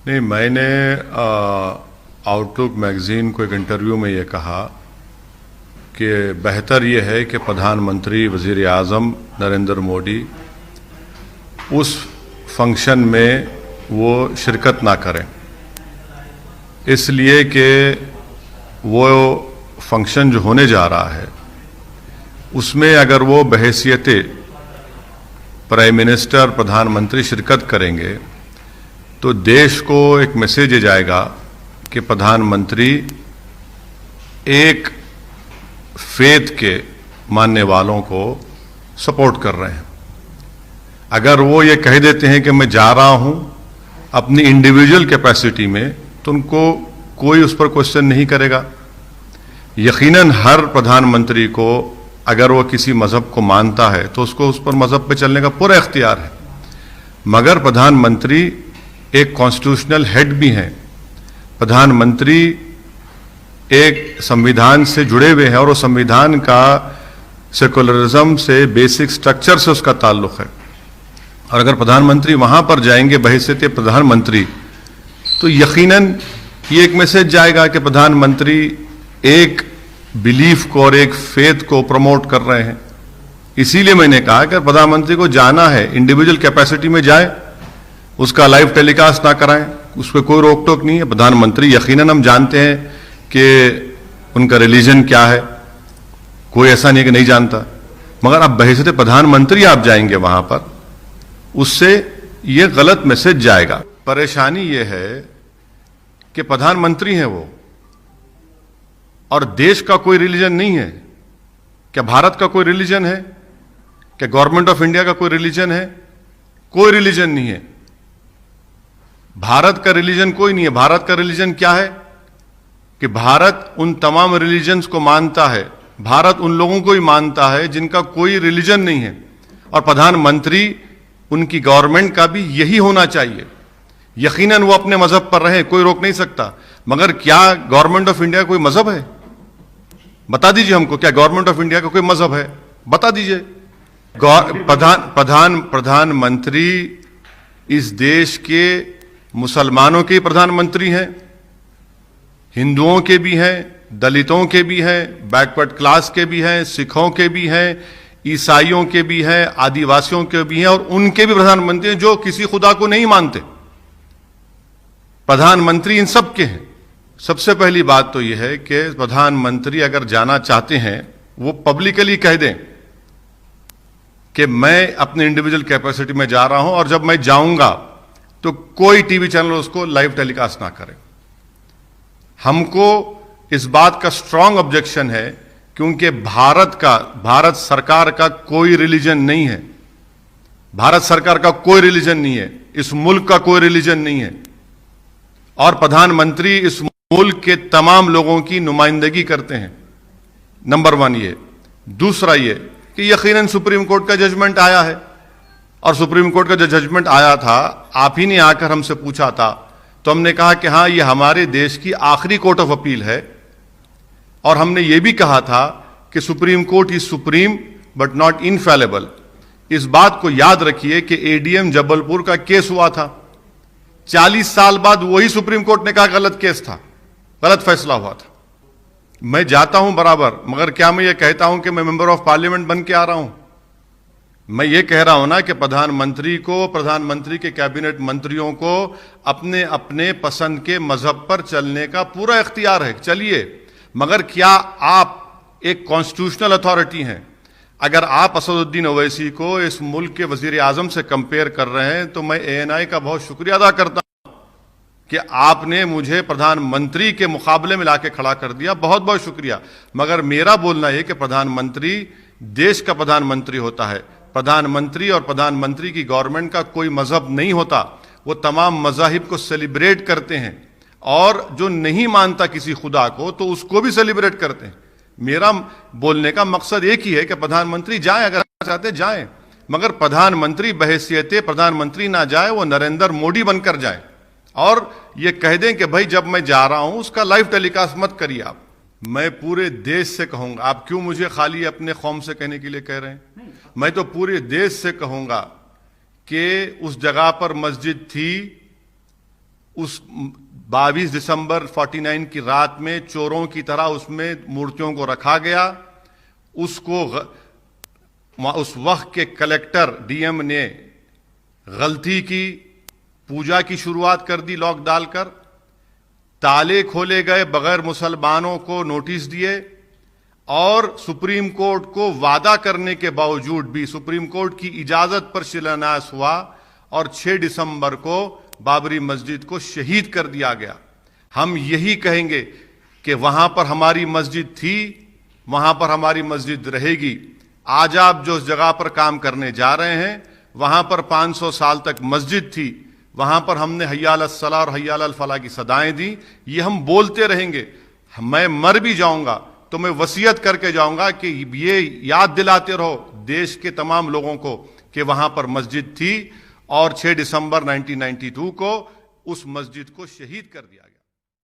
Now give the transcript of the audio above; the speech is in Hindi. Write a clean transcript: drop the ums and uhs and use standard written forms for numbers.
नहीं, मैंने आउटलुक मैगजीन को एक इंटरव्यू में ये कहा कि बेहतर ये है कि प्रधानमंत्री वज़ीर आज़म नरेंद्र मोदी उस फंक्शन में वो शिरकत ना करें, इसलिए कि वो फंक्शन जो होने जा रहा है उसमें अगर वो बहैसियत प्राइम मिनिस्टर प्रधानमंत्री शिरकत करेंगे तो देश को एक मैसेज जाएगा कि प्रधानमंत्री एक फेथ के मानने वालों को सपोर्ट कर रहे हैं। अगर वो ये कह देते हैं कि मैं जा रहा हूं अपनी इंडिविजुअल कैपेसिटी में, तो उनको कोई उस पर क्वेश्चन नहीं करेगा। यकीनन हर प्रधानमंत्री को अगर वो किसी मजहब को मानता है तो उसको उस पर मजहब पे चलने का पूरा इख्तियार है, मगर प्रधानमंत्री एक कॉन्स्टिट्यूशनल हेड भी हैं। प्रधानमंत्री एक संविधान से जुड़े हुए हैं और वो संविधान का सेकुलरिज्म से, बेसिक स्ट्रक्चर से उसका ताल्लुक है। और अगर प्रधानमंत्री वहां पर जाएंगे बहैसियत प्रधानमंत्री, तो यकीनन ये एक मैसेज जाएगा कि प्रधानमंत्री एक बिलीफ को और एक फेथ को प्रमोट कर रहे हैं। इसीलिए मैंने कहा कि प्रधानमंत्री को जाना है इंडिविजुअल कैपेसिटी में जाए, उसका लाइव टेलीकास्ट ना कराएं, उस पर कोई रोक टोक नहीं है। प्रधानमंत्री यकीनन हम जानते हैं कि उनका रिलीजन क्या है, कोई ऐसा नहीं है कि नहीं जानता, मगर अब बहैसियत प्रधानमंत्री आप जाएंगे वहां पर, उससे यह गलत मैसेज जाएगा। परेशानी यह है कि प्रधानमंत्री हैं वो और देश का कोई रिलीजन नहीं है। क्या भारत का कोई रिलीजन है? क्या गवर्नमेंट ऑफ इंडिया का कोई रिलीजन है? कोई रिलीजन नहीं है। भारत का रिलीजन कोई नहीं है। भारत का रिलीजन क्या है कि भारत उन तमाम रिलीजन्स को मानता है, भारत उन लोगों को ही मानता है जिनका कोई रिलीजन नहीं है, और प्रधानमंत्री उनकी गवर्नमेंट का भी यही होना चाहिए। यकीनन वो अपने मजहब पर रहे, कोई रोक नहीं सकता, मगर क्या गवर्नमेंट ऑफ इंडिया कोई मजहब है? बता दीजिए हमको, क्या गवर्नमेंट ऑफ इंडिया का कोई मजहब है? बता दीजिए। प्रधानमंत्री इस देश के मुसलमानों के प्रधानमंत्री हैं, हिंदुओं के भी हैं, दलितों के भी हैं, बैकवर्ड क्लास के भी हैं, सिखों के भी हैं, ईसाइयों के भी हैं, आदिवासियों के भी हैं, और उनके भी प्रधानमंत्री हैं जो किसी खुदा को नहीं मानते। प्रधानमंत्री इन सब के हैं। सबसे पहली बात तो यह है कि प्रधानमंत्री अगर जाना चाहते हैं वो पब्लिकली कह दें कि मैं अपने इंडिविजुअल कैपेसिटी में जा रहा हूं, और जब मैं जाऊंगा तो कोई टीवी चैनल उसको लाइव टेलीकास्ट ना करे। हमको इस बात का स्ट्रांग ऑब्जेक्शन है, क्योंकि भारत सरकार का कोई रिलीजन नहीं है। भारत सरकार का कोई रिलीजन नहीं है, इस मुल्क का कोई रिलीजन नहीं है, और प्रधानमंत्री इस मुल्क के तमाम लोगों की नुमाइंदगी करते हैं। नंबर वन ये। दूसरा ये कि यकीनन सुप्रीम कोर्ट का जजमेंट आया है, और सुप्रीम कोर्ट का जो जजमेंट आया था, आप ही ने आकर हमसे पूछा था, तो हमने कहा कि हां, ये हमारे देश की आखिरी कोर्ट ऑफ अपील है, और हमने ये भी कहा था कि supreme court is supreme but not infallible. इस बात को याद रखिए कि एडीएम जबलपुर का केस हुआ था, 40 साल बाद वही सुप्रीम कोर्ट ने कहा गलत केस था, गलत फैसला हुआ था। मैं जाता हूं बराबर, मगर क्या मैं ये कहता हूं कि मैं मेंबर ऑफ पार्लियामेंट बन के आ रहा हूं? मैं ये कह रहा हूं ना कि प्रधानमंत्री को, प्रधानमंत्री के कैबिनेट मंत्रियों को अपने अपने पसंद के मजहब पर चलने का पूरा इख्तियार है, चलिए। मगर क्या आप एक कॉन्स्टिट्यूशनल अथॉरिटी हैं? अगर आप असदुद्दीन ओवैसी को इस मुल्क के वजीर आजम से कंपेयर कर रहे हैं, तो मैं एएनआई का बहुत शुक्रिया अदा करता हूं कि आपने मुझे प्रधानमंत्री के मुकाबले में लाके खड़ा कर दिया, बहुत बहुत शुक्रिया। मगर मेरा बोलना यह कि प्रधानमंत्री देश का प्रधानमंत्री होता है। प्रधानमंत्री और प्रधानमंत्री की गवर्नमेंट का कोई मजहब नहीं होता। वो तमाम मजाहिब को सेलिब्रेट करते हैं, और जो नहीं मानता किसी खुदा को तो उसको भी सेलिब्रेट करते हैं। मेरा बोलने का मकसद एक ही है कि प्रधानमंत्री जाए, अगर चाहते जाए, मगर प्रधानमंत्री बहैसियत प्रधानमंत्री ना जाए, वो नरेंद्र मोदी बनकर जाए, और ये कह दें कि भाई जब मैं जा रहा हूं उसका लाइव टेलीकास्ट मत करिए आप। मैं पूरे देश से कहूंगा, आप क्यों मुझे खाली अपने कौम से कहने के लिए कह रहे हैं? मैं तो पूरे देश से कहूंगा कि उस जगह पर मस्जिद थी, उस 22 दिसंबर 49 की रात में चोरों की तरह उसमें मूर्तियों को रखा गया। उसको उस वक्त के कलेक्टर डीएम ने गलती की, पूजा की शुरुआत कर दी लॉक डालकर, ताले खोले गए, बगैर मुसलमानों को नोटिस दिए, और सुप्रीम कोर्ट को वादा करने के बावजूद भी सुप्रीम कोर्ट की इजाजत पर शिलान्यास हुआ और 6 दिसंबर को बाबरी मस्जिद को शहीद कर दिया गया। हम यही कहेंगे कि वहां पर हमारी मस्जिद थी, वहां पर हमारी मस्जिद रहेगी। आज आप जो जगह पर काम करने जा रहे हैं, वहां पर 500 साल तक मस्जिद थी, वहां पर हमने हय्या अलस सलाह और हय्या अलल फलाह की सदाएं दी। ये हम बोलते रहेंगे। मैं मर भी जाऊंगा तो मैं वसीयत करके जाऊंगा कि ये याद दिलाते रहो देश के तमाम लोगों को कि वहां पर मस्जिद थी और 6 दिसंबर 1992 को उस मस्जिद को शहीद कर दिया गया।